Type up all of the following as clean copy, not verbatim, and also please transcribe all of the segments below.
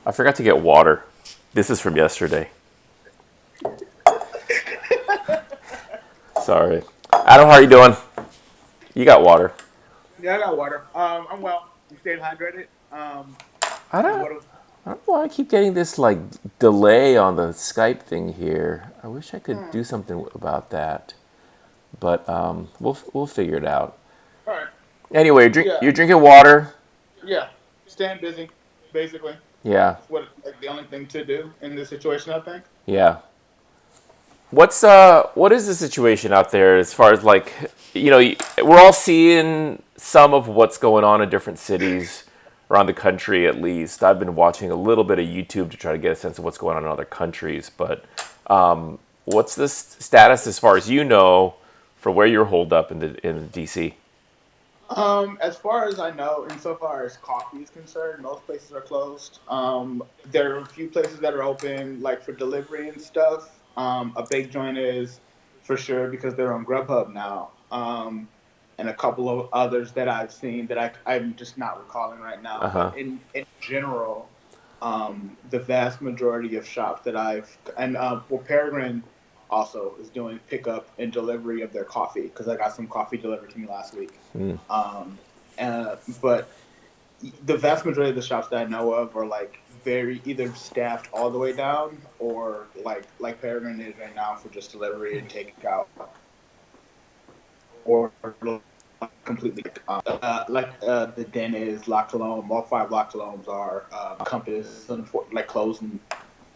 I forgot to get water. This is from yesterday. Sorry. Adam, how are you doing? You got water. Yeah, I got water. I'm well. You staying hydrated? I And don't. what? I don't know why I keep getting this like delay on the Skype thing here. I wish I could Hmm. do something about that, but we'll figure it out. All right. Anyway, Yeah. you're drinking water. Yeah. Staying busy, basically. Yeah, It's what like the only thing to do in this situation, I think. yeah. What is the situation out there as far as like we're all seeing some of what's going on in different cities around the country at least. I've been watching a little bit of YouTube to try to get a sense of what's going on in other countries, but what's the status as far as you know for where you're holed up in DC? As far as I know, insofar as coffee is concerned, most places are closed. There are a few places that are open, like for delivery and stuff. A big joint is for sure because they're on Grubhub now. And a couple of others that I've seen that I'm just not recalling right now. But Uh-huh. in general, the vast majority of shops that well, Peregrine also is doing pickup and delivery of their coffee because I got some coffee delivered to me last week. Um, but the vast majority of the shops that I know of are like very either staffed all the way down or like Peregrine is right now for just delivery and takeout, or completely the Den is locked alone. All five locked alones are Compass like closed, and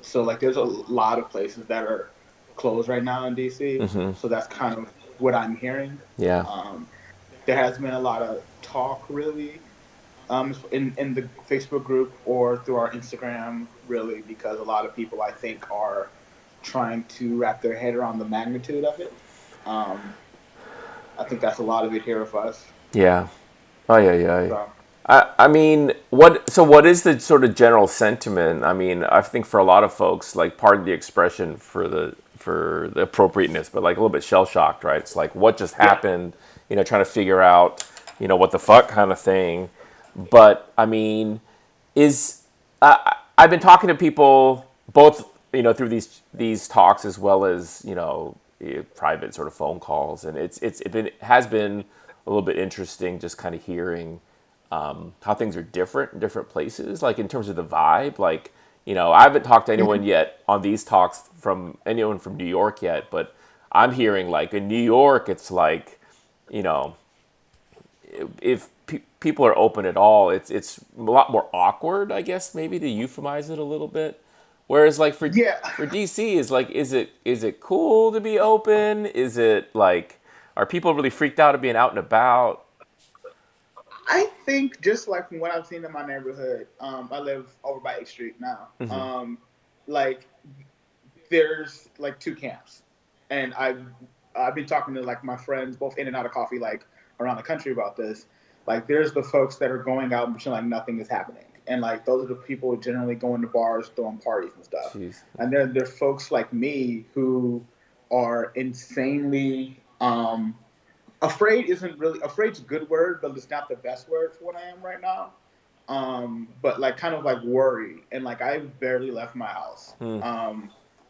so like there's a lot of places that are closed right now in DC. So that's kind of what I'm hearing. Yeah. Um, there has been a lot of talk really in the Facebook group or through our Instagram really because a lot of people I think are trying to wrap their head around the magnitude of it. Um, I think that's a lot of it here with us. Yeah. Oh yeah, yeah. So I mean, what is the sort of general sentiment? I mean, I think for a lot of folks, like pardon the expression for the appropriateness, but like a little bit shell shocked, right? It's like what just yeah. happened, trying to figure out, what the fuck kind of thing. But I mean, is I've been talking to people both, through these talks as well as private sort of phone calls, and it has been a little bit interesting just kind of hearing how things are different in different places, like in terms of the vibe. Like, I haven't talked to anyone Mhm. yet on these talks from anyone from New York yet, but I'm hearing like in New York, it's like, you know, if people are open at all, it's a lot more awkward, I guess, maybe to euphemize it a little bit. Whereas like Yeah. for DC is like, is it cool to be open? Is it like, are people really freaked out of being out and about? I think just like from what I've seen in my neighborhood, I live over by 8th Street now. Like there's like two camps, and I've been talking to like my friends both in and out of coffee like around the country about this. Like there's the folks that are going out and pretending like nothing is happening, and like those are the people generally going to bars, throwing parties and stuff. Jeez. And then there's folks like me who are insanely afraid isn't really afraid's a good word, but it's not the best word for what I am right now. But like kind of like worry and like I barely left my house.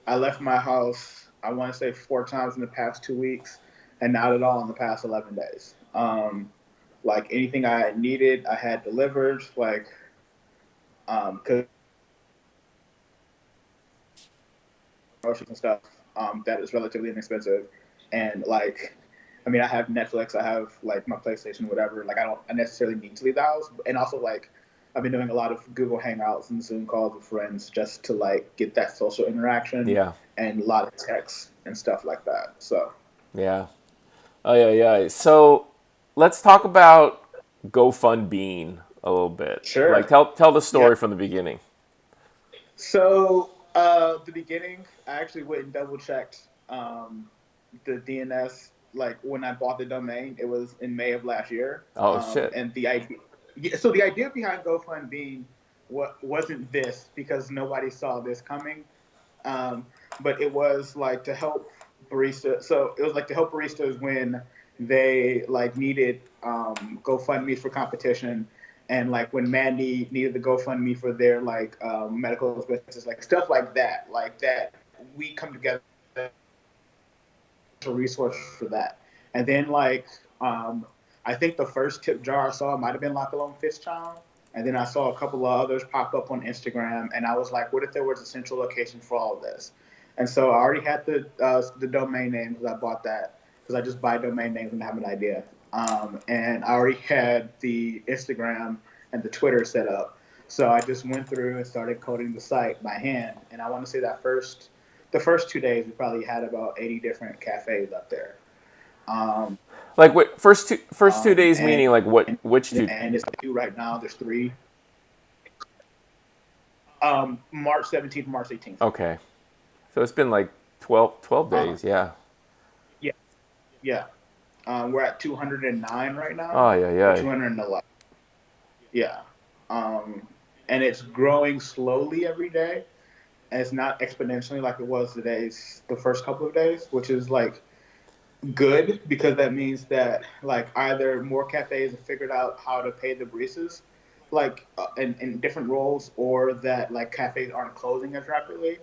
I left my house I want to say 4 times in the past 2 weeks, and not at all in the past 11 days. Like anything I needed, I had delivered. Like because groceries and stuff that is relatively inexpensive, and like I mean, I have Netflix, I have like my PlayStation, whatever. Like, I necessarily need to leave the house, and also like I've been doing a lot of Google Hangouts and Zoom calls with friends just to like get that social interaction Yeah. and a lot of texts and stuff like that. So Yeah. Oh yeah, yeah. So let's talk about GoFundMe a little bit. Like sure, tell the yeah. story from the beginning. So the beginning, I actually went and double checked the DNS. Like when I bought the domain, it was in May of last year. Oh shit. And the idea, yeah, so the idea behind GoFundMe wasn't this because nobody saw this coming, um, but it was like to help baristas. So it was like to help baristas when they like needed GoFundMe for competition, and like when Mandy needed the GoFundMe for their like medical expenses, like stuff like that, we come together a resource for that. And then like I think the first tip jar I saw might have been like alone Fish Town. And then I saw a couple of others pop up on Instagram, and I was like, "What if there was a central location for all of this?" And so I already had the domain name because I bought that because I just buy domain names and have an idea. And I already had the Instagram and the Twitter set up. So I just went through and started coding the site by hand. And I want to say the first 2 days, we probably had about 80 different cafes up there. Um, Like what first 2 days and meaning like what which two? and it's two right now. There's three. March 17th, March 18th. Okay. So it's been like 12 Uh, days, yeah. yeah, yeah. We're at 209 right now, Oh yeah, or yeah. 211. Yeah. Um, and it's growing slowly every day. And it's not exponentially like it was the first couple of days, which is like good because that means that like either more cafes have figured out how to pay the baristas like in different roles, or that like cafes aren't closing as rapidly.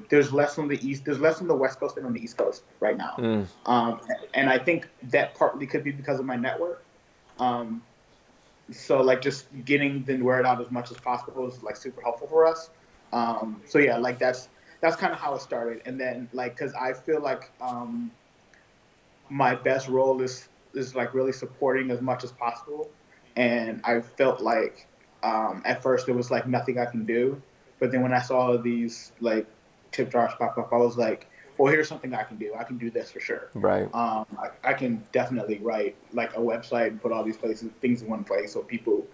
There's less on the east. There's less on the west coast than on the east coast right now, Mm, um, and I think that partly could be because of my network. Um, so like just getting the word out as much as possible is like super helpful for us. So yeah, like that's kind of how it started, and then like because I feel like my best role is like really supporting as much as possible. And I felt like at first there was like nothing I can do, but then when I saw these like tip jars pop up, I was like, well, here's something I can do. I can do this for sure. right. I can definitely write like a website and put all these places things in one place so people,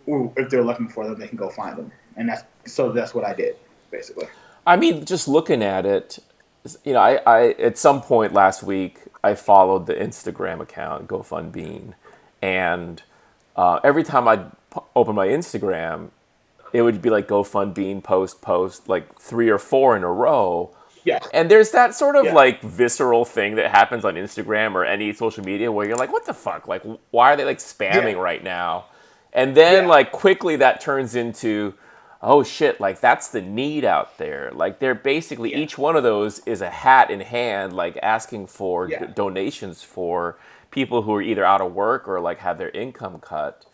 ooh, if they're looking for them, they can go find them. And that's what I did basically. I mean, just looking at it, I at some point last week I followed the Instagram account GoFundBean, and every time I open my Instagram, it would be like GoFundBean post like 3 or 4 in a row. Yes. And there's that sort of Yeah. like visceral thing that happens on Instagram or any social media where you're like, what the fuck? Like, why are they like Yeah. spamming right now? And then Yeah. like quickly that turns into, oh shit, like that's the need out there. Like they're basically Yeah. each one of those is a hat in hand, like asking for Yeah. donations for people who are either out of work or like have their income cut.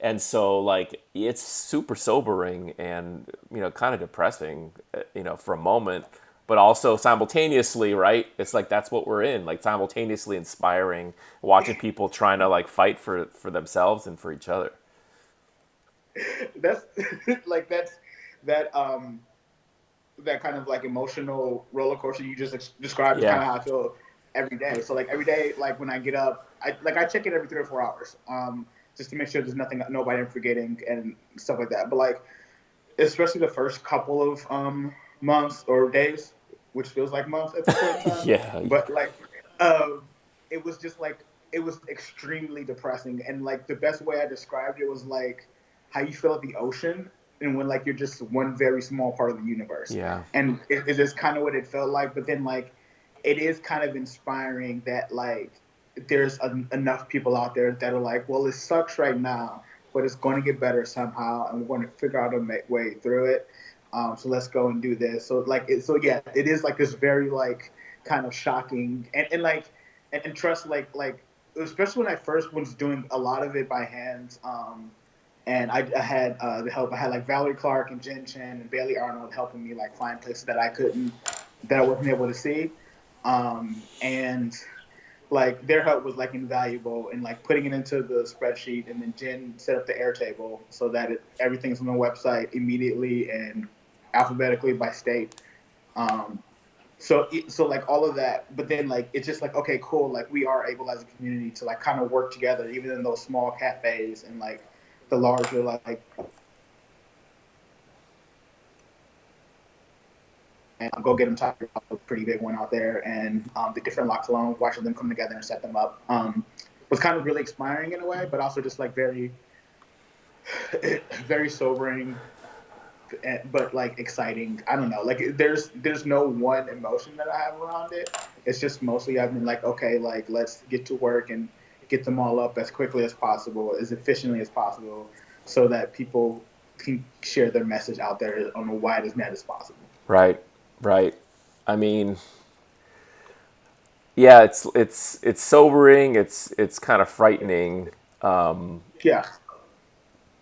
And so like it's super sobering and kind of depressing for a moment, but also simultaneously, right, it's like that's what we're in, like simultaneously inspiring, watching people trying to like fight for themselves and for each other. That's like that that kind of like emotional roller coaster you just described is kind Yeah. of how I feel every day. So like every day, like when I get up, I check it every 3 or 4 hours, just to make sure there's nothing nobody I'm forgetting and stuff like that. But like especially the first couple of months or days, which feels like months at this point in time, Yeah. but like um, it was just like it was extremely depressing. And like the best way I described it was like how you feel at the ocean and when like you're just one very small part of the universe. Yeah. And it is kind of what it felt like. But then like it is kind of inspiring that like there's enough people out there that are like, well, it sucks right now, but it's going to get better somehow, and we're going to figure out a way through it. So let's go and do this. So like, so yeah, it is like this very like kind of shocking and like and trust like especially when I first was doing a lot of it by hand. And I had the help. I had like Valerie Clark and Jen Chen and Bailey Arnold helping me like find places that I wasn't able to see. And like their help was like invaluable in like putting it into the spreadsheet, and then Jen set up the Airtable so that everything's on the website immediately and alphabetically by state. Um, so like all of that, but then like it's just like okay, cool. Like we are able as a community to like kind of work together, even in those small cafes and like the larger like and go get them tied up, a pretty big one out there, and the different locks alone, watching them come together and set them up was kind of really inspiring in a way, but also just like very, very sobering, but like exciting. I don't know, like there's no one emotion that I have around it. It's just mostly I've been like, okay, like let's get to work and get them all up as quickly as possible, as efficiently as possible, so that people can share their message out there on the widest net as possible. Right. Right. I mean, yeah, it's sobering. It's kind of frightening. Yeah,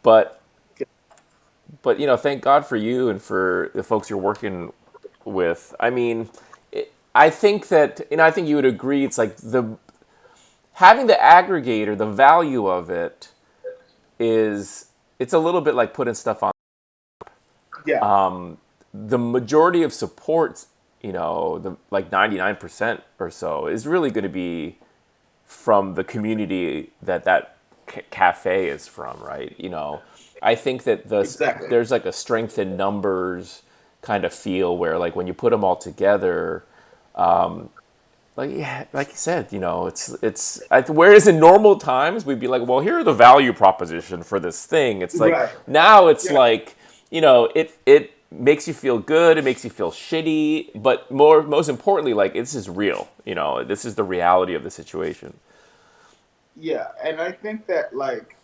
But thank God for you and for the folks you're working with. I mean, I think that, I think you would agree. It's like the having the aggregator, the value of it is, it's a little bit like putting stuff on. yeah, The majority of supports, the like 99% or so, is really going to be from the community that cafe is from, right? I think that exactly. there's like a strength in numbers kind of feel where, like, when you put them all together, like, yeah, like you said, whereas in normal times we'd be like, well, here are the value proposition for this thing. It's like Right. now it's Yeah. like, it makes you feel good, it makes you feel shitty, but most importantly, like, this is real. This is the reality of the situation. Yeah, and I think that like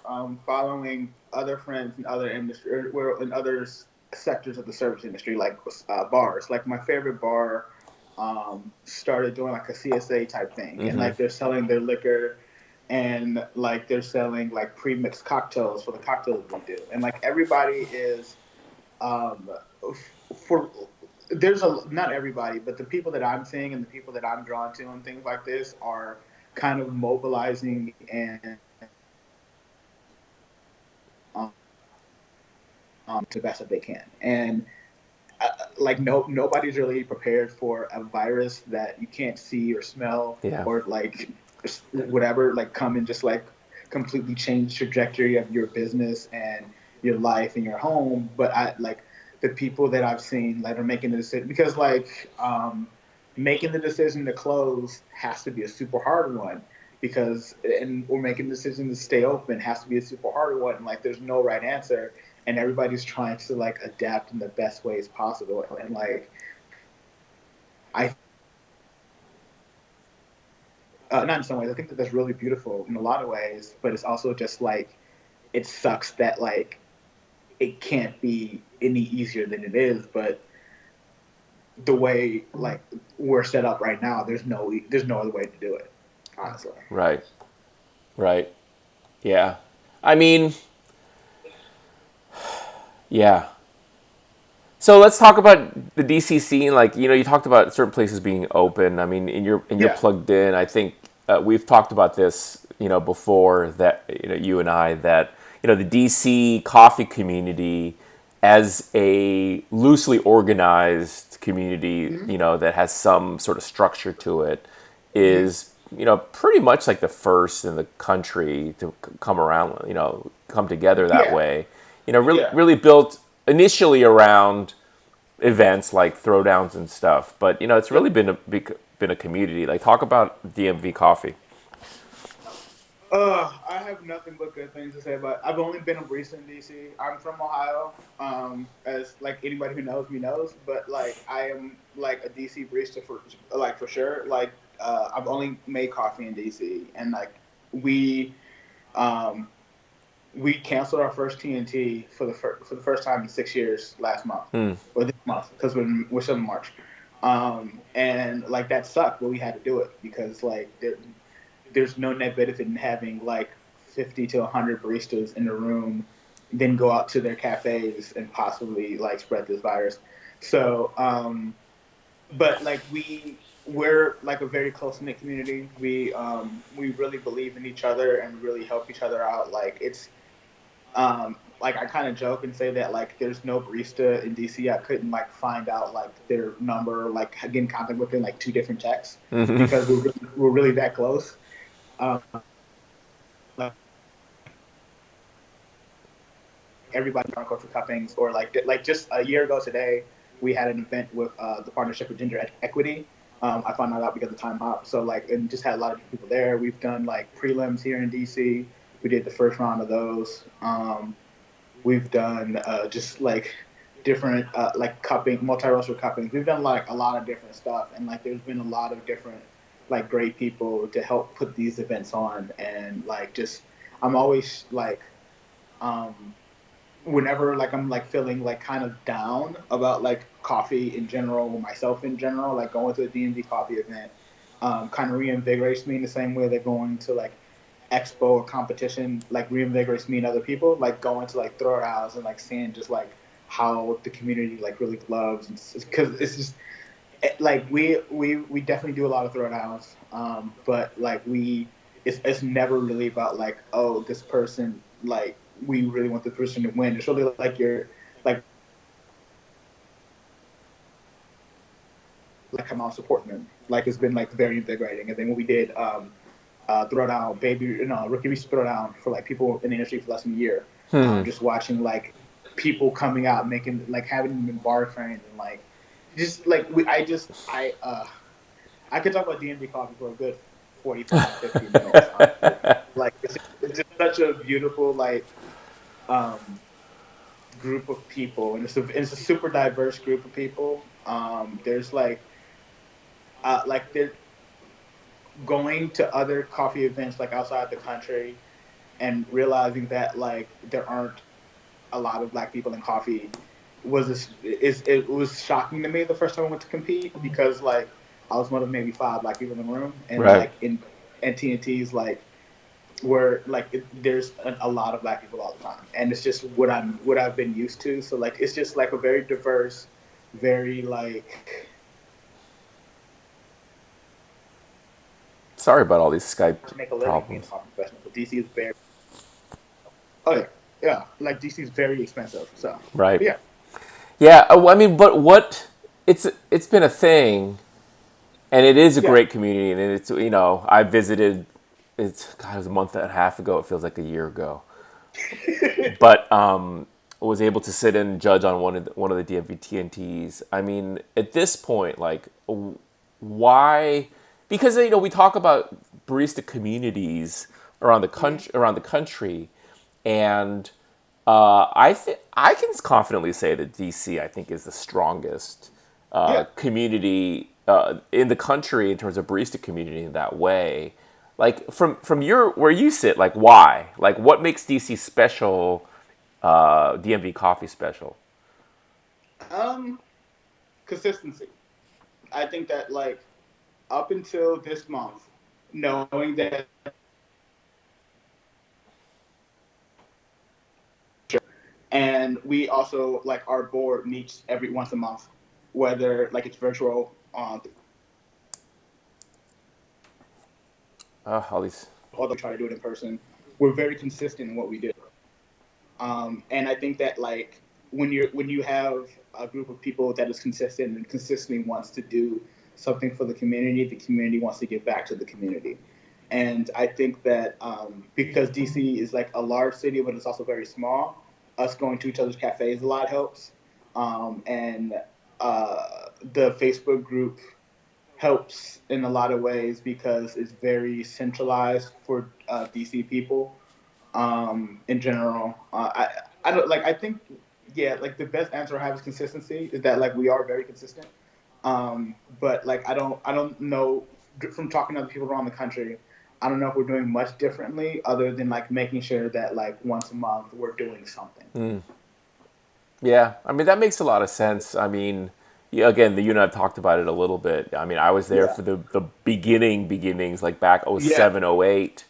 following other friends in other industry or in other sectors of the service industry, like bars. Like my favorite bar started doing like a CSA type thing, and like they're selling their liquor, and like they're selling like pre-mixed cocktails for the cocktails we do, and like everybody is um, for there's a not everybody, but the people that I'm seeing and the people that I'm drawn to and things like this are kind of mobilizing and um, to the best that they can. And like nobody's really prepared for a virus that you can't see or smell Yeah. or like whatever like come and just like completely change the trajectory of your business and your life and your home. But I like the people that I've seen that are making the decision because like making the decision to close has to be a super hard one because and or making the decision to stay open has to be a super hard one and like there's no right answer and everybody's trying to like adapt in the best ways possible. And like I, not in some ways, I think that that's really beautiful in a lot of ways, but it's also just like it sucks that like it can't be any easier than it is. But the way like we're set up right now, there's no other way to do it. Honestly, Right. Right. Yeah. I mean, yeah. So let's talk about the DC scene. Like, you talked about certain places being open. I mean, and you're yeah, plugged in. I think we've talked about this, before, that you and I, that the DC coffee community, as a loosely organized community, hmm that has some sort of structure to it, hmm is pretty much like the first in the country to come around, come together that yeah, way. Really, yeah. really built initially around events like throwdowns and stuff. But it's really Yep. been a community. Like, talk about DMV coffee. I have nothing but good things to say about. I've only been a recent in DC. I'm from Ohio, as like anybody who knows me knows. But like I am like a DC barista for sure. Like I've only made coffee in DC, and like we um, we canceled our first TNT for the first time in 6 years last month or this month because we're still in March. And like that sucked, but we had to do it because like there's no net benefit in having like 50 to 100 baristas in a room, then go out to their cafes and possibly like spread this virus. So, but like we're like a very close knit community. We really believe in each other and really help each other out. Like it's like I kind of joke and say that like there's no barista in DC I couldn't like find out like their number, like get in contact with them like two different texts because we're really that close. Um, like everybody on cultural cuppings or like just a year ago today we had an event with the partnership with Gender Equity. I found that out because of Time Hop. So like and just had a lot of people there. We've done like prelims here in DC. We did the first round of those. We've done just like different like cupping, multi roaster cuppings. We've done like a lot of different stuff, and like there's been a lot of different like great people to help put these events on, and like just I'm always like um whenever like I'm like feeling like kind of down about like coffee in general, myself in general, like going to a DMV coffee event, kind of reinvigorates me in the same way that going to like expo or competition like reinvigorates me and other people. Like going to like throwdowns and like seeing just like how the community like really loves, because it's just like we definitely do a lot of throwdowns, but like it's never really about like, oh, this person, like we really want this person to win. It's really like you're like come out supporting them. Like it's been like very invigorating. And then when we did throwdown, baby, rookie research throwdown for like people in the industry for less than a year, just watching like people coming out making like having them in bar trains and like just like I could talk about DMV coffee for a good 45, 50 minutes, honestly. Like it's just such a beautiful um, group of people, and it's a super diverse group of people. There's like they're going to other coffee events like outside the country and realizing that like there aren't a lot of black people in coffee it was shocking to me the first time I went to compete, because like I was one of maybe five black people in the room, and Right. like in and TNT's like where like there's a lot of black people all the time, and it's just what I've been used to. So like it's just like a very diverse, very like Sorry about all these Skype to make a living being a problems. coffee professional. But DC is very oh yeah, like DC is very expensive. So Right. but yeah Yeah. I mean, but what? It's been a thing, and it is a yeah great community, and it's I visited. It's God, it was a month and a half ago. It feels like a year ago, but was able to sit and judge on one of the DMV TNTs. I mean, at this point, like, why? Because we talk about barista communities Mhm. around the country, and I can confidently say that DC, I think, is the strongest Yeah. community in the country in terms of barista community in that way. Like from your where you sit, like why? Like what makes DC special? DMV coffee special. Um, consistency. I think that like up until this month, knowing that, and we also like our board meets every once a month, whether like it's virtual, All these. although we try to do it in person. We're very consistent in what we do. And I think that like when you have a group of people that is consistent and consistently wants to do something for the community wants to give back to the community. And I think that because DC is like a large city, but it's also very small, us going to each other's cafes a lot helps. And the Facebook group helps in a lot of ways because it's very centralized for DC people in general. I don't like. I think yeah, like the best answer I have is consistency. Is that like we are very consistent. But like I don't know from talking to other people around the country. I don't know if we're doing much differently other than like making sure that like once a month we're doing something. Yeah, I mean that makes a lot of sense. I mean, yeah, again, you and I've talked about it a little bit. I mean, I was there Yeah. for the beginnings, like back oh Yeah. 07, oh 08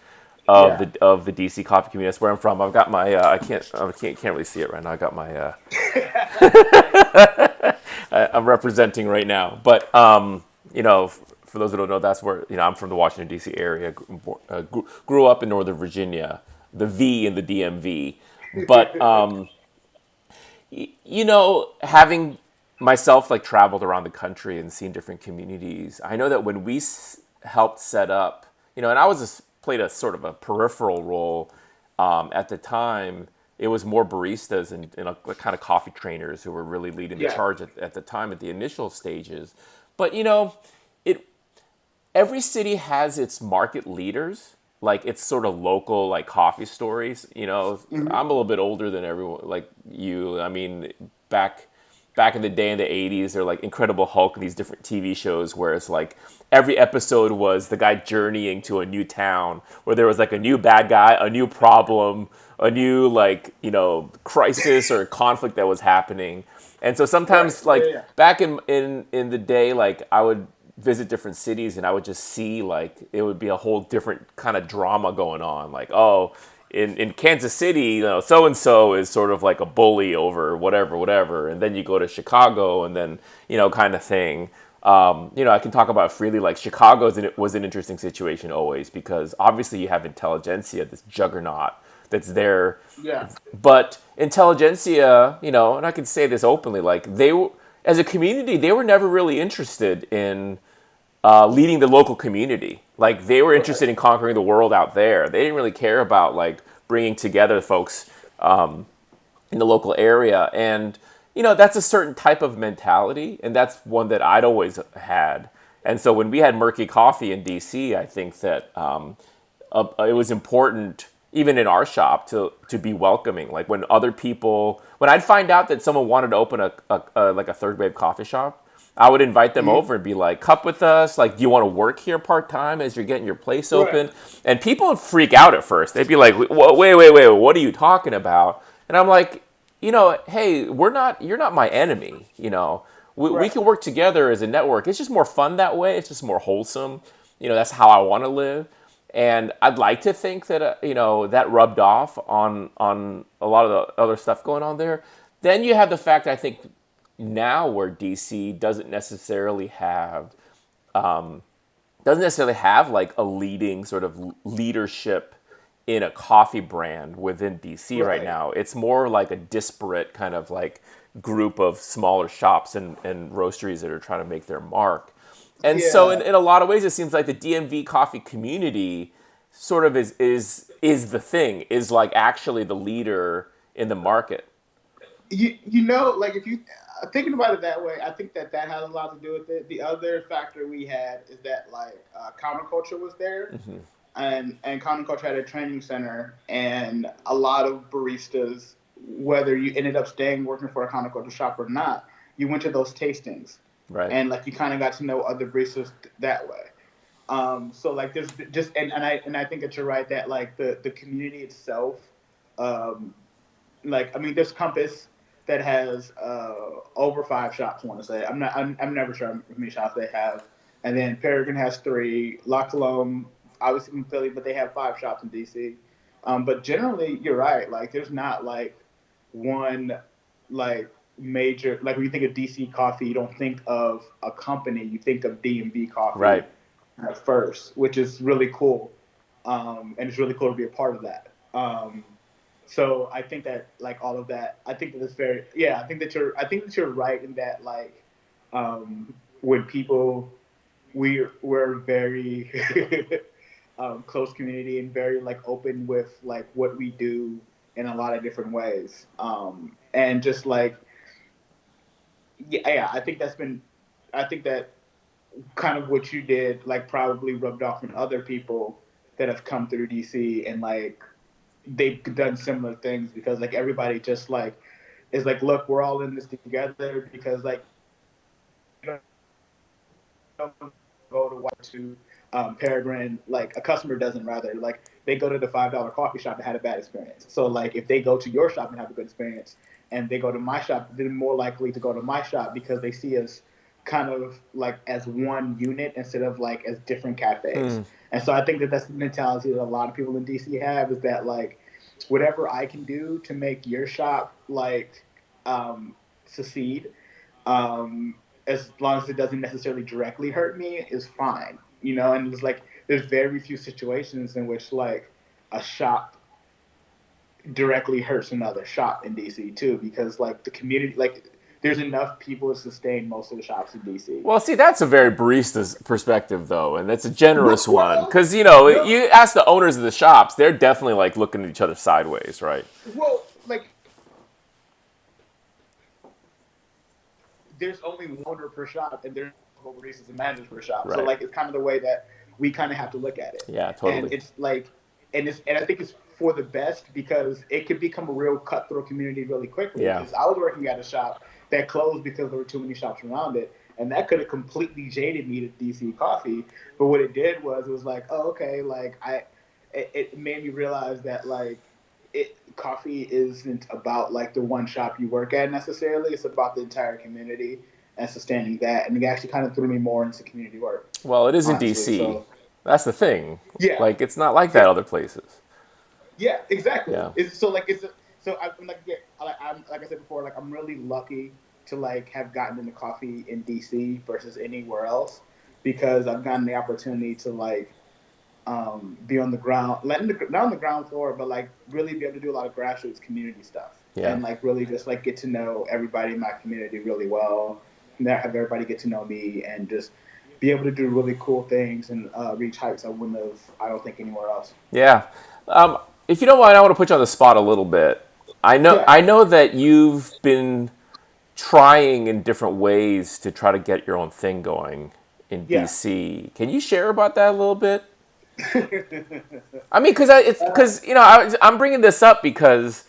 Yeah. of the DC coffee community. That's where I'm from. I've got my I can't really see it right now. I got my I'm representing right now. But for those who don't know, that's where I'm from the Washington D.C. area. Grew up in Northern Virginia, the V in the DMV. But having myself like traveled around the country and seen different communities, I know that when we helped set up, and I was played a sort of a peripheral role at the time. It was more baristas and kind of coffee trainers who were really leading the Yeah. charge at the time at the initial stages. But it every city has its market leaders, like its sort of local like coffee stories. Hmm. I'm a little bit older than everyone like you. I mean, back back in the day in the 80s, they're like Incredible Hulk, these different TV shows where it's like every episode was the guy journeying to a new town where there was like a new bad guy, a new problem, a new like, crisis or conflict that was happening. And so Right. sometimes Yeah. like Yeah. back in the day, like I would visit different cities and I would just see like it would be a whole different kind of drama going on. Like, oh, in Kansas City, so and so is sort of like a bully over whatever, whatever. And then you go to Chicago and then, kind of thing. I can talk about freely. Like Chicago was an interesting situation always because obviously you have intelligentsia, this juggernaut that's there, Yeah. but intelligentsia, and I can say this openly, like as a community, they were never really interested in leading the local community. Like they were Right. interested in conquering the world out there. They didn't really care about like bringing together folks in the local area. And that's a certain type of mentality, and that's one that I'd always had. And so when we had Murky Coffee in DC, I think that it was important even in our shop to be welcoming. Like when other people, when I'd find out that someone wanted to open a like a third wave coffee shop, I would invite them Hmm. over and be like, cup with us. Like, do you want to work here part time as you're getting your place Right. open? And people would freak out at first. They'd be like, wait, what are you talking about? And I'm like, hey, you're not my enemy. We Right. can work together as a network. It's just more fun that way. It's just more wholesome. That's how I want to live. And I'd like to think that that rubbed off on a lot of the other stuff going on there. Then you have the fact I think now where DC doesn't necessarily have like a leading sort of leadership in a coffee brand within DC right Right. now. It's more like a disparate kind of like group of smaller shops and roasteries that are trying to make their mark. And so Yeah. in a lot of ways it seems like the DMV coffee community sort of is the thing, is like actually the leader in the market. Like if you thinking about it that way, I think that that has a lot to do with it. The other factor we had is that like counterculture was there, and counterculture had a training center, and a lot of baristas, whether you ended up staying working for a counterculture shop or not, you went to those tastings, Right. and like you kind of got to know other baristas that way. So like there's just and I think that you're right that like the community itself, um, like I mean, there's Compass that has over five shops. I want to say I'm never sure how many shops they have, and then Peregrine has three. La Colombe, obviously in Philly, but they have five shops in DC. But generally, you're right. Like there's not like one like major like when you think of DC coffee, you don't think of a company. You think of DMV Right. coffee at first, which is really cool. And it's really cool to be a part of that. So I think that like all of that, I think that it's very yeah. I think that you're right in that like when people we're very close community and very like open with like what we do in a lot of different ways. And just like yeah, I think that kind of what you did like probably rubbed off on other people that have come through DC and like they've done similar things because like everybody just like is like look we're all in this together because like go to Peregrine, like a customer doesn't rather like they go to the $5 coffee shop and had a bad experience. So like if they go to your shop and have a good experience, and they go to my shop, they're more likely to go to my shop because they see us kind of like as one unit instead of like as different cafes. And so I think that that's the mentality that a lot of people in DC have is that like whatever I can do to make your shop like succeed, um, as long as it doesn't necessarily directly hurt me, is fine. And it's like there's very few situations in which like a shop directly hurts another shop in DC too, because like the community, like there's enough people to sustain most of the shops in DC. Well, see, that's a very barista's perspective, though, and that's a generous one. Well, Because, no, you ask the owners of the shops, they're definitely like looking at each other sideways, right? well, like there's only one owner per shop, and there's multiple baristas and managers per shop. So Right. like it's kind of the way that we kind of have to look at it, Yeah, and totally. it's like, and I think it's for the best because it could become a real cutthroat community really quickly. Yeah. Because I was working at a shop that closed because there were too many shops around it, and that could have completely jaded me to DC coffee. But what it did was it was like, oh, okay, like it made me realize that like coffee isn't about like the one shop you work at necessarily. It's about the entire community and sustaining that. And it actually kind of threw me more into community work, Well, it is in honestly. DC. So That's the thing. yeah, Like, it's not like that yeah, other places. yeah, exactly. Yeah. It's so like it's so I'm like yeah, I'm like I said before, like I'm really lucky to like have gotten into coffee in DC versus anywhere else because I've gotten the opportunity to like be on the ground, not on the ground floor, but like really be able to do a lot of grassroots community stuff Yeah. and like really just like get to know everybody in my community really well, and have everybody get to know me and just be able to do really cool things and reach heights I wouldn't have, I don't think, anywhere else. Yeah. Um, if you don't mind, I want to put you on the spot a little bit. Yeah, I know that you've been trying in different ways to try to get your own thing going in yeah. DC. Can you share about that a little bit? uh, I mean, because I'm bringing this up because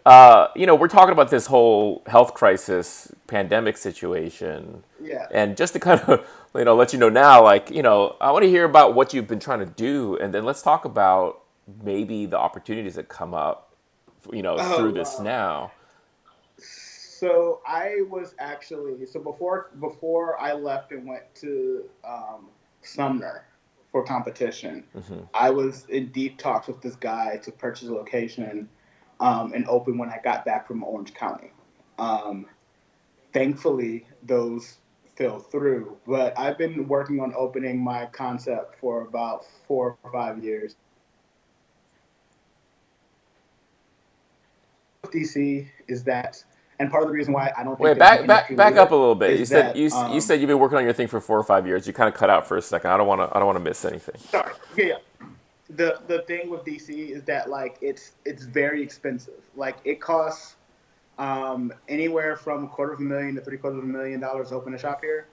we're talking about this whole health crisis, pandemic situation, yeah. and just to kind of let you know now, like I want to hear about what you've been trying to do, and then let's talk about maybe the opportunities that come up, through Oh this wow. now. So I was actually so before I left and went to Sumner for competition, I was in deep talks with this guy to purchase a location and open when I got back from Orange County. Um, Thankfully, those fell through, but I've been working on opening my concept for about 4 or 5 years. DC is that, and part of the reason why I don't think Wait, that the industry back up a leader little bit. is that. You said you've been working on your thing for 4 or 5 years. You kind of cut out for a second. I don't want to miss anything. Sorry, yeah, yeah. The thing with DC is that like it's very expensive. Like it costs anywhere from a quarter of a million to three-quarters of $1 million to open a shop here,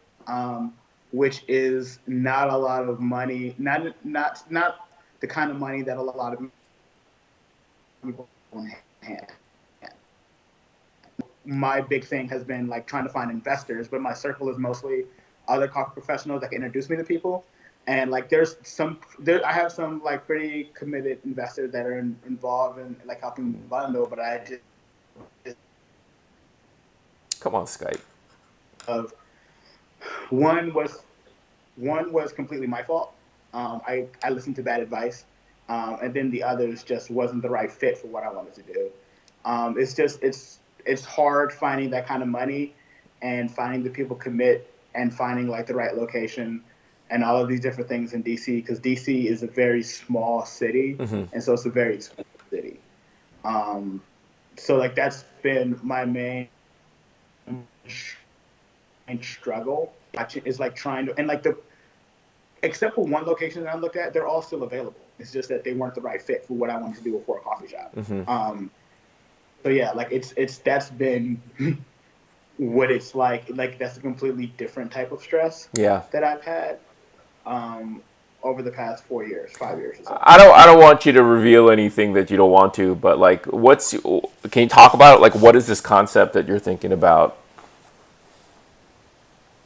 which is not a lot of money. Not the kind of money that a lot of people have. My big thing has been like trying to find investors, but my circle is mostly other coffee professionals that can introduce me to people. And like I have some like pretty committed investors that are involved in like helping bundle, but I just Come on, Skype. of one was one was completely my fault. I listened to bad advice, and then the others just wasn't the right fit for what I wanted to do. It's hard finding that kind of money and finding the people commit and finding like the right location and all of these different things in DC because DC is a very small city and so it's a very expensive city. Um, so like that's been my main struggle is like trying to and like the except for one location that I looked at, they're all still available. It's just that they weren't the right fit for what I wanted to do for a coffee shop. So yeah, like it's that's been what it's like. Like that's a completely different type of stress Yeah. that I've had um, over the past 4 years, 5 years or so. I don't want you to reveal anything that you don't want to, but like, can you talk about it? Like, what is this concept that you're thinking about?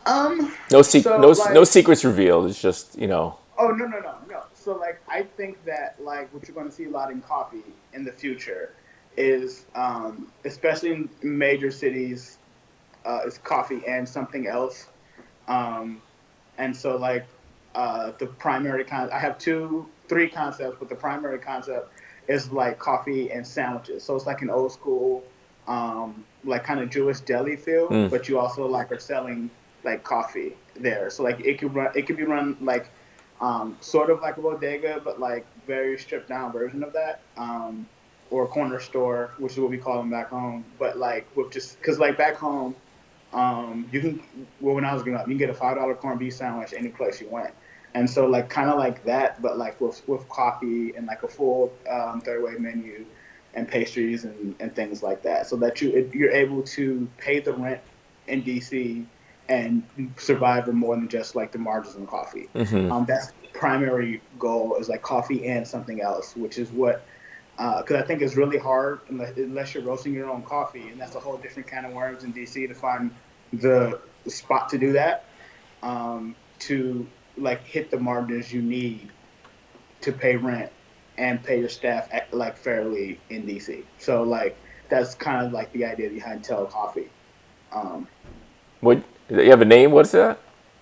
So No like secrets revealed. It's just oh no. So like I think that like what you're going to see a lot in coffee in the future is especially in major cities is coffee and something else. Um, and so like the primary I have three concepts, but the primary concept is like coffee and sandwiches. So it's like an old school like kind of Jewish deli feel, Mm. but you also like are selling like coffee there. So like it could be run like sort of like a bodega, but like very stripped down version of that. Or a corner store, which is what we call them back home. But like with just because like back home, you can well when I was growing up, you can get a $5 corned beef sandwich any place you went. And so like kind of like that, but like with coffee and like a full third way menu and pastries and things like that, so that you're able to pay the rent in DC and survive with more than just like the margins on coffee. That's the primary goal is like coffee and something else, which is what because I think it's really hard unless you're roasting your own coffee, and that's a whole different kind of worms in DC to find the spot to do that. To like hit the margins you need to pay rent and pay your staff like fairly in DC. So like that's kind of like the idea behind Tell Coffee. Um, What, you have a name? What's that?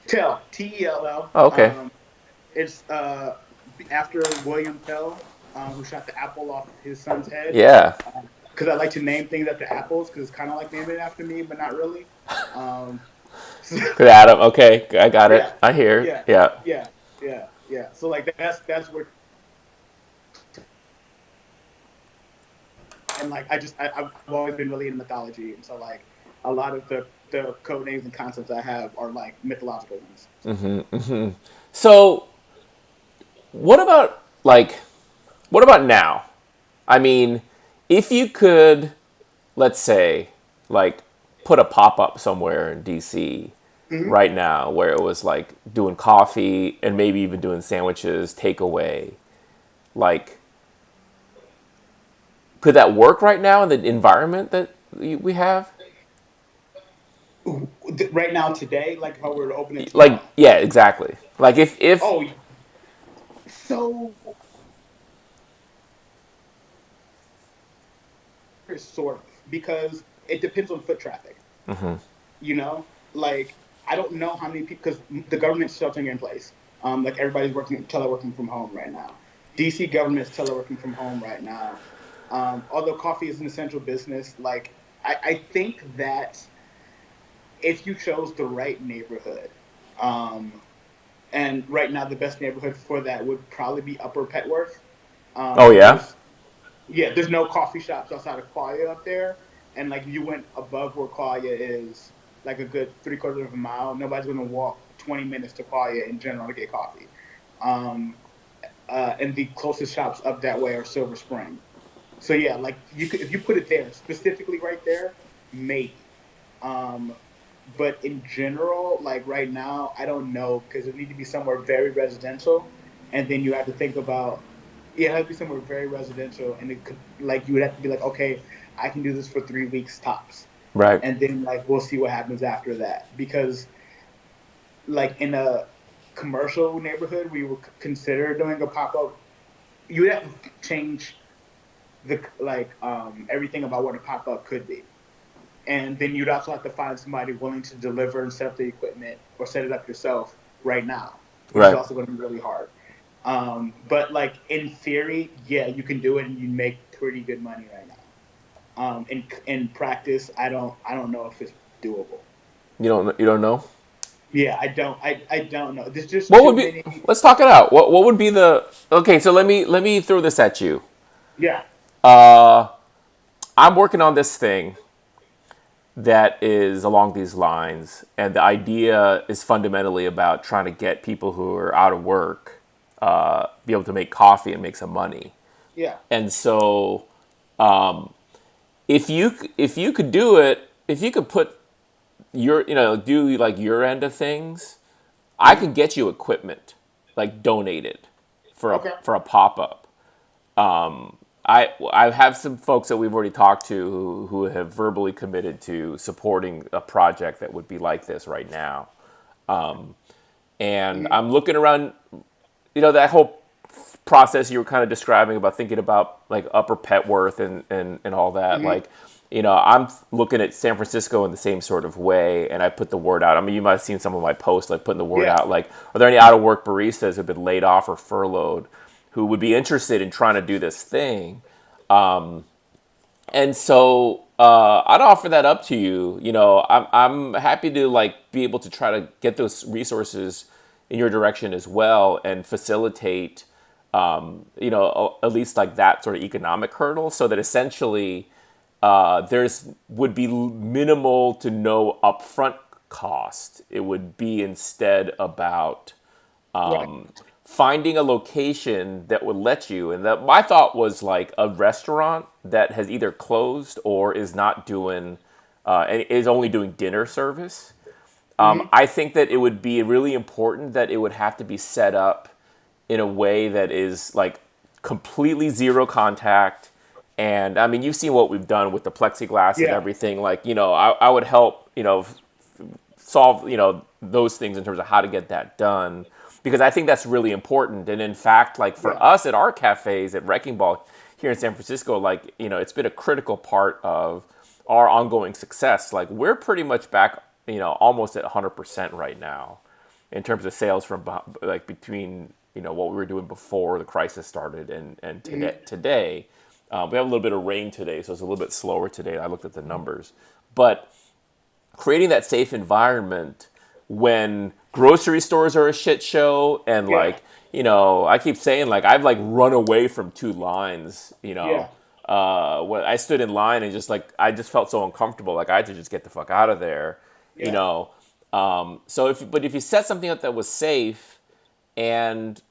Tell Tell. Oh, okay. It's after William Tell, who shot the apple off his son's head. Yeah. Because I like to name things after apples, because it's kind of like naming it after me, but not really. Um, so, Good Adam. Okay, I got it. yeah, I hear it. yeah, Yeah. yeah. So like that's where, and like I've always been really into mythology, and so like a lot of the code names and concepts I have are like mythological ones. So, what about like, what about now? I mean, if you could, let's say, like, put a pop up somewhere in DC Mm-hmm. right now where it was like doing coffee and maybe even doing sandwiches, takeaway, like, could that work right now in the environment that we have? Right now, today, like if I were to open it Like, tomorrow. yeah, exactly. Like, if Oh, so sort of, because it depends on foot traffic. You know, like I don't know how many people, because the government's sheltering in place. Like everybody's working teleworking from home right now. DC government's teleworking from home right now. Although coffee is an essential business, like I think that if you chose the right neighborhood, um, and right now the best neighborhood for that would probably be Upper Petworth, oh because yeah, there's no coffee shops outside of Qualia up there, and like if you went above where Qualia is, like a good 3/4 of a mile, nobody's gonna walk 20 minutes to Qualia in general to get coffee. Um, and the closest shops up that way are Silver Spring. So yeah, like you could, if you put it there specifically right there, maybe. Um, but in general, like right now, I don't know, because it need to be somewhere very residential, and then you have to think about, yeah, it has to be somewhere very residential, and it could, like you would have to be like, okay, I can do this for 3 weeks tops, right, and then like we'll see what happens after that, because like in a commercial neighborhood, we would consider doing a pop up. You would have to change the like everything about what a pop up could be, and then you'd also have to find somebody willing to deliver and set up the equipment or set it up yourself right now, which is right. also going to be really hard. But like in theory, yeah, you can do it and you make pretty good money right now. In practice, I don't know if it's doable. You don't know. Yeah, I don't know. There's just What would too be? many. Let's talk it out. What would be the? Okay, so let me throw this at you. Yeah. I'm working on this thing that is along these lines, and the idea is fundamentally about trying to get people who are out of work be able to make coffee and make some money. Yeah. And so, if you could do it, if you could put your do like your end of things, I Hmm. could get you equipment like donated Okay. for a pop up. I have some folks that we've already talked to who have verbally committed to supporting a project that would be like this right now. And Hmm. I'm looking around, that whole process you were kind of describing about thinking about like Upper Petworth and all that. Hmm. Like, I'm looking at San Francisco in the same sort of way, and I put the word out. I mean, you might have seen some of my posts, like putting the word Yeah. out. Like, are there any out of work baristas who've been laid off or furloughed who would be interested in trying to do this thing? And so I'd offer that up to you. I'm happy to like be able to try to get those resources in your direction as well and facilitate, at least like that sort of economic hurdle, so that essentially there's would be minimal to no upfront cost. It would be instead about Right. finding a location that would let you. And that my thought was like a restaurant that has either closed or is not doing and is only doing dinner service. Hmm. I think that it would be really important that it would have to be set up in a way that is like completely zero contact. And I mean, you've seen what we've done with the plexiglass and Yeah. everything. Like, I would help, solve, those things in terms of how to get that done, because I think that's really important. And in fact, like for Yeah. us at our cafes at Wrecking Ball here in San Francisco, like, it's been a critical part of our ongoing success. Like we're pretty much back, almost at 100% right now in terms of sales from like between, what we were doing before the crisis started and Mhm. today. We have a little bit of rain today, so it's a little bit slower today. I looked at the numbers, but creating that safe environment when grocery stores are a shit show and Yeah. like, I keep saying like I've like run away from two lines, Yeah. when I stood in line and just like I just felt so uncomfortable, like I had to just get the fuck out of there, you Yeah. know. So if you set something up that was safe and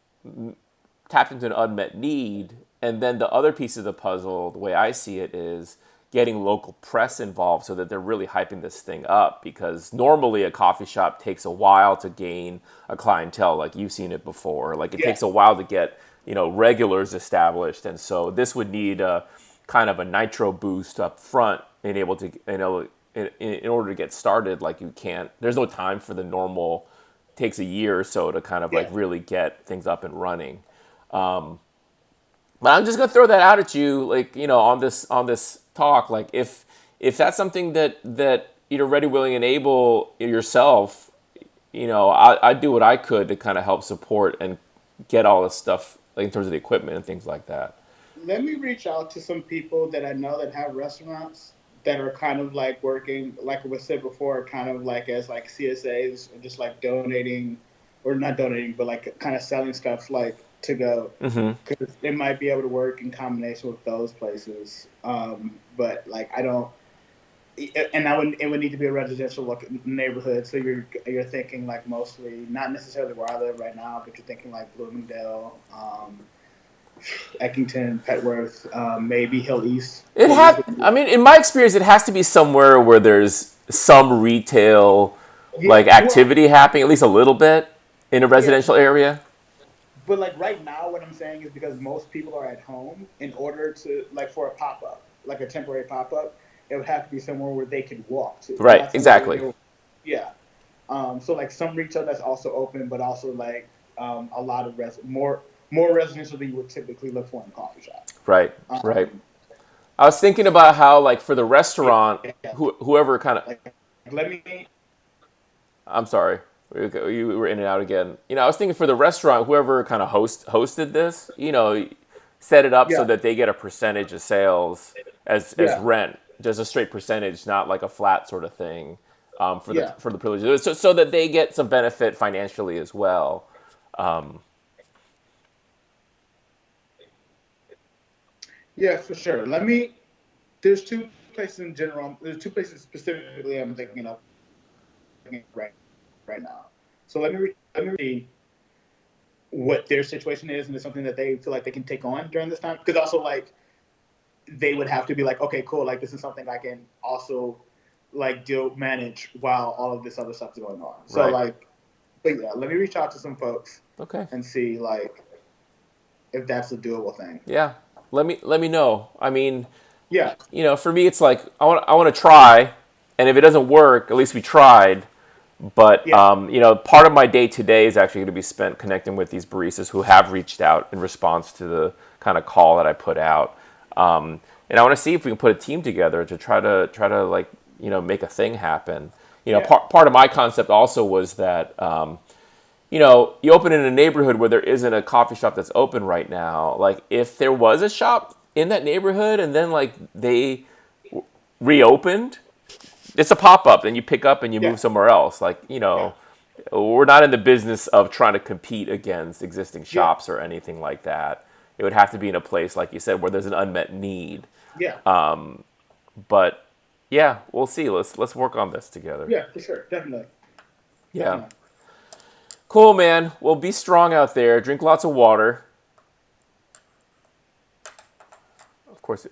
tapped into an unmet need. And then the other piece of the puzzle, the way I see it, is getting local press involved so that they're really hyping this thing up. Because normally a coffee shop takes a while to gain a clientele, like you've seen it before. Like it Yeah. takes a while to get regulars established, and so this would need a kind of a nitro boost up front, and able to in order to get started. Like you can't. There's no time for the normal. Takes a year or so to kind of like Yeah. really get things up and running. But I'm just gonna throw that out at you, like on this talk. Like if that's something that you're ready, willing, and able yourself, I'd do what I could to kind of help support and get all this stuff, like in terms of the equipment and things like that. Let me reach out to some people that I know that have restaurants that are kind of like working, like we said before, kind of like as like CSAs and just like donating, or not donating, but like kind of selling stuff like to go, because it might be able to work in combination with those places. But like I don't, and it would need to be a residential neighborhood. So you're thinking like mostly not necessarily where I live right now, but you're thinking like Bloomingdale, Eckington, Petworth, maybe Hill East. It Hill East had, would be, I mean, in my experience, it has to be somewhere where there's some retail, like yeah, well, activity happening, at least a little bit in a yeah, residential area. but like right now, what I'm saying is because most people are at home. In order to like for a pop up, like a temporary pop up, it would have to be somewhere where they could walk to, Right, not somewhere where exactly. they were. Yeah. So like some retail that's also open, but also like a lot of more residential than you would typically look for in a coffee shop. Right, right. Um, I was thinking about how, like, for the restaurant, yeah, whoever kind of, like let me. I'm sorry, you were in and out again. I was thinking for the restaurant, whoever kind of hosted this, set it up so Yeah, that they get a percentage of sales as yeah, rent, just a straight percentage, not like a flat sort of thing, for the yeah, privilege, so that they get some benefit financially as well. yeah, for sure. Let me. There's two places in general. There's two places specifically I'm thinking of right now. So let me see what their situation is, and it's something that they feel like they can take on during this time. Because also like they would have to be like, okay, cool, like this is something I can also like deal manage while all of this other stuff's going on. So Right. like, but yeah, let me reach out to some folks Okay. and see like if that's a doable thing. Yeah. Let me know. I mean, Yeah, for me, it's like I want to try, and if it doesn't work, at least we tried. But yeah, part of my day today is actually going to be spent connecting with these baristas who have reached out in response to the kind of call that I put out. And I want to see if we can put a team together to try to like make a thing happen. yeah, Part of my concept also was that you open in a neighborhood where there isn't a coffee shop that's open right now. Like if there was a shop in that neighborhood and then like they reopened, it's a pop up. Then you pick up and you yeah, move somewhere else. Like yeah, we're not in the business of trying to compete against existing yeah, shops or anything like that. It would have to be in a place like you said where there's an unmet need. yeah, But yeah, we'll see. Let's work on this together. yeah, for sure, definitely, Yeah. definitely. Cool, man. Well, be strong out there. Drink lots of water. Of course.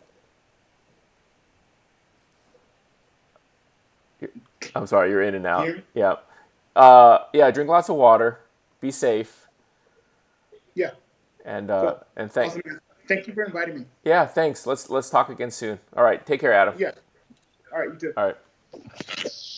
I'm sorry, you're in and out. You, Yeah. Yeah. Drink lots of water. Be safe. yeah, And cool, and thank awesome. Thank you for inviting me. Yeah, thanks. Let's talk again soon. All right, take care, Adam. Yeah. All right. You too. All right.